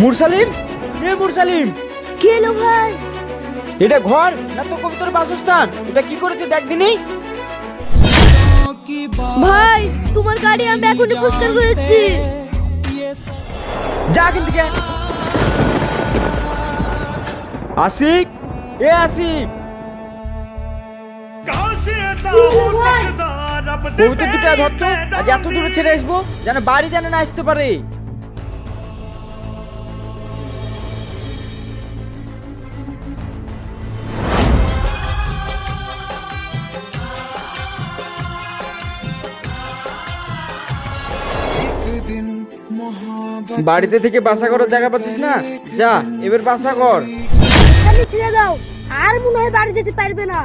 মুরসালিম, এ মুরসালিম, কি হলো ভাই? এটা ঘর না তো কবুতরের বাসস্থান? এটা কি করেছে দেখ দিনি। ভাই তোমার গাড়ি আমি এখনই পরিষ্কার করেছি। যা এখান থেকে। আশিক, এ আশিক, কবুতর দুটা ধরতো, আজ এত দূরে ছেড়ে আসবো যেন বাড়ি যেন না আসতে পারে। বাড়িতে থেকে বাসা করার জায়গা পাচ্ছিস না? যা এবার বাসা কর। আমি ছেড়ে দাও, আর মনে হয় বাড়ি যেতে পারবে না।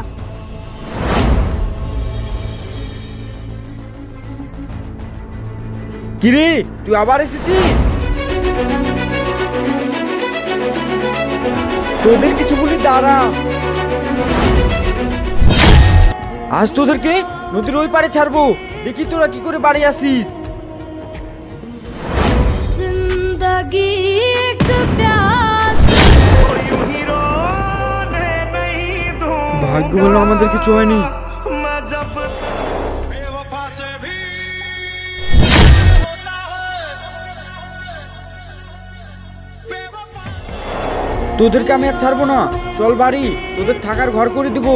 কিরে তুই আবার এসেছিস? তোদের কিছু বলি দাঁড়া। আজ তোদেরকে নদীর ওই পারে ছাড়বো, দেখি তোরা কি করে বাড়ি আসিস। जिंदगी एक प्यास। ভাগ্য ভালো আমাদের কিছু হয়নি। তোদেরকে আমি আর ছাড়বো না, চল বাড়ি, তোদের থাকার ঘর করে দিব।